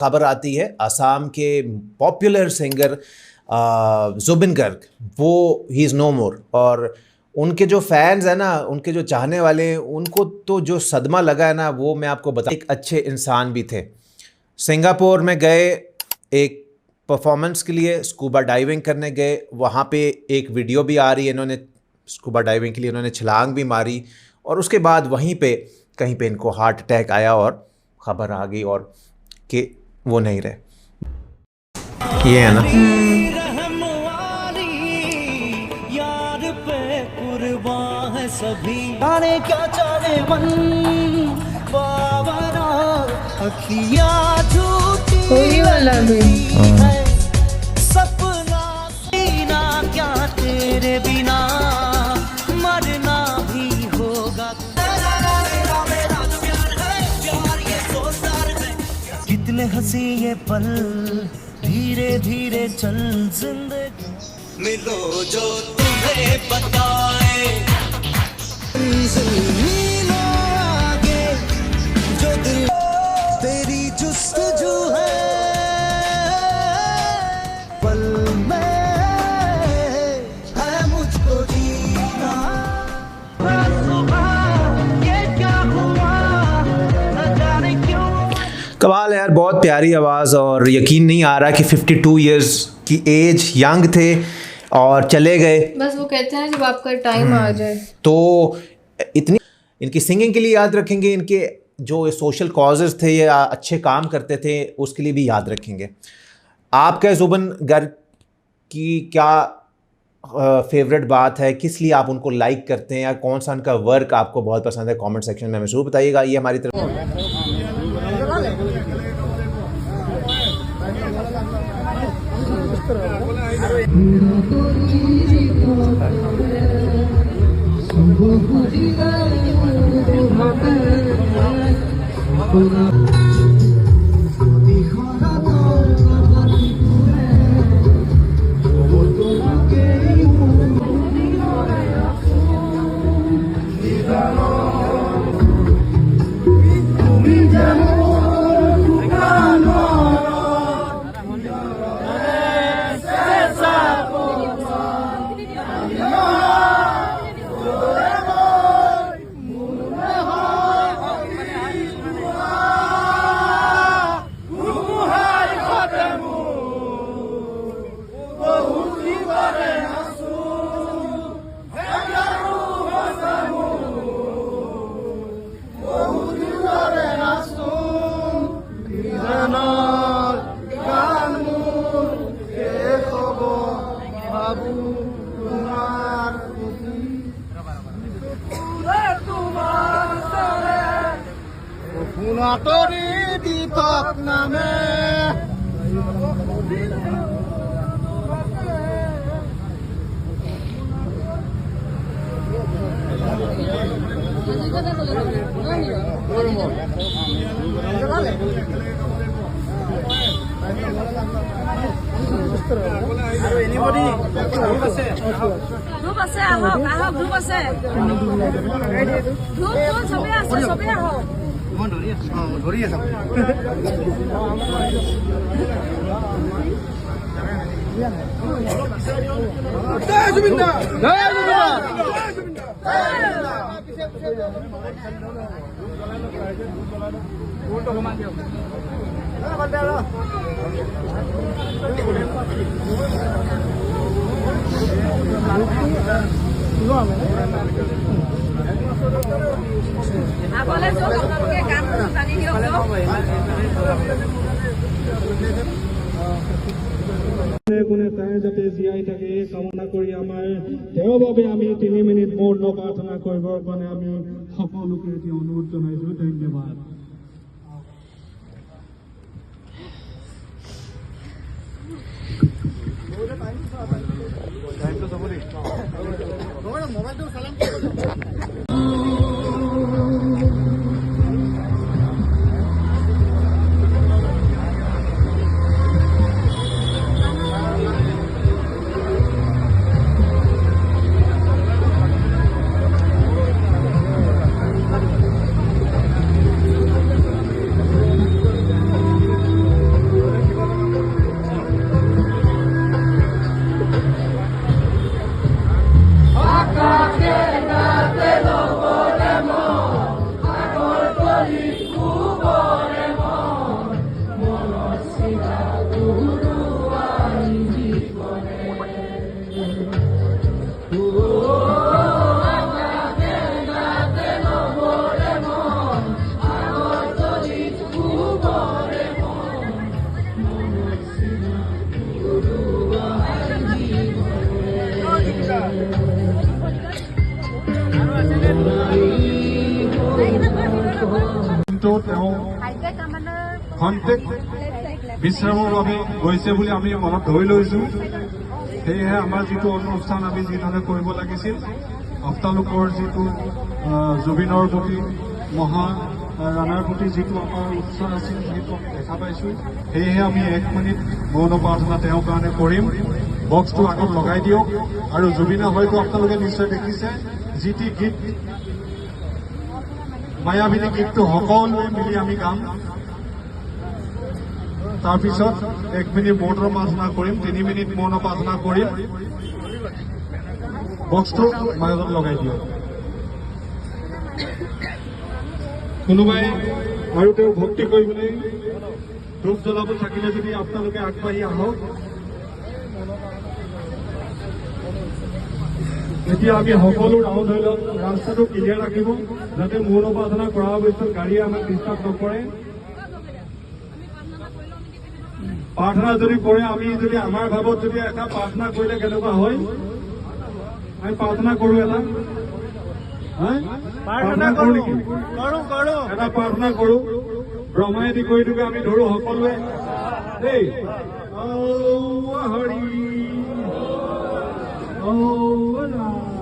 खबर आती है असम के पॉपुलर सिंगर जुबिन गर्ग, वो ही इज़ नो मोर। और उनके जो फैंस हैं ना, उनके जो चाहने वाले हैं, उनको तो जो सदमा लगा है ना, वो मैं आपको बता, एक अच्छे इंसान भी थे। सिंगापुर में गए एक परफॉर्मेंस के लिए, स्कूबा डाइविंग करने गए, वहाँ पे एक वीडियो भी आ रही है, इन्होंने स्कूबा डाइविंग के लिए इन्होंने छलांग भी मारी, और उसके बाद वहीं पे कहीं पे इनको हार्ट अटैक आया और ख़बर आ गई और कि वो नहीं रहे। ये है ना, सभी जाने क्या चाहे मन, बावरा अखियां झूठी वही वाला भी है, सपना सीना क्या तेरे बिना, मरना भी होगा। कितने हंसी ये पल, धीरे धीरे चल जिंदगी, मिलो जो तुम्हें बताए, आगे जो दिल तेरी जुस्तजू है, पल में है मुझको जीना। ये क्या हुआ न जाने क्यों। कमाल है यार, बहुत प्यारी आवाज़, और यकीन नहीं आ रहा कि 52 इयर्स की एज, यंग थे और चले गए। बस वो कहते हैं जब आपका टाइम आ जाए। तो इतनी इनकी सिंगिंग के लिए याद रखेंगे, इनके जो सोशल कॉजेज़ थे या अच्छे काम करते थे उसके लिए भी याद रखेंगे। आपका जुबिन गर्ग की क्या फेवरेट बात है, किस लिए आप उनको लाइक करते हैं, या कौन सा उनका वर्क आपको बहुत पसंद है, कमेंट सेक्शन में हमें ज़रूर बताइएगा। ये हमारी तरफ তোরে দীপক নামে গ্ৰুপ আছে, আহক আহক, গ্ৰুপ আছে, গ্ৰুপ চবেই আছে, চবেই আহক। ধৰি আছা আগলে চল, আপোনালোকে গানটো জানি দিয়ক। কোনে তাই যাতে জীয়াই থাকে এই কামনা কৰি আমাৰ তেওঁৰ বাবে আমি 3 মিনিট মৌন প্ৰাৰ্থনা কৰিবৰ কাৰণে আমি সকলোকে এতিয়া অনুৰোধ জনাইছো। ধন্যবাদ। মোবাইলটো চালাম খন্তেক বিশ্ৰামৰ বাবে গৈছে বুলি আমি মনত ধৰি লৈছোঁ। সেয়েহে আমাৰ যিটো অনুষ্ঠান আমি যিধৰণে কৰিব লাগিছিল, আপোনালোকৰ যিটো জুবিনৰ প্ৰতি মহা ৰাণাৰ প্ৰতি যিটো আমাৰ উৎসাহ আছিল সেইটো আমি দেখা পাইছোঁ। সেয়েহে আমি 1 মিনিট মৌন প্ৰাৰ্থনা তেওঁৰ কাৰণে কৰিম। বক্সটো আগত লগাই দিয়ক। আৰু জুবিনে হয়তো আপোনালোকে নিশ্চয় দেখিছে যিটি গীত, মায়াবিনী গীতটো সকলোৱে মিলি আমি গাম। তাৰপিছত 1 মিনিট মৌন প্ৰাৰ্থনা কৰিম, 3 মিনিট মৌন প্ৰাৰ্থনা কৰিম। বক্সটো মাজত লগাই দিয়ক। কোনোবাই আৰু তেওঁ ভক্তি কৰিবলৈ ধূপ জ্বলাব থাকিলে যদি আপোনালোকে আগবাঢ়ি আহক। এতিয়া আমি সকলো ৰাউণ্ড হৈ লওক, ৰাস্তাটো ক্লিয়াৰ ৰাখিব যাতে মৌন প্ৰাৰ্থনা কৰাৰ পিছত গাড়ীয়ে আমাক ডিষ্টাৰ্ব নকৰে। প্ৰাৰ্থনা যদি কৰে, আমি যদি আমাৰ ভাৱত যদি এটা প্ৰাৰ্থনা কৰিলে কেনেকুৱা হয়, আমি প্ৰাৰ্থনা কৰো এটা প্ৰাৰ্থনা কৰো নেকি? এটা প্ৰাৰ্থনা কৰো, ব্ৰহ্মায়েদি কৰি দিকে আমি ধৰো সকলোৱে দেই। ঔ হৰি ঔ ৰাম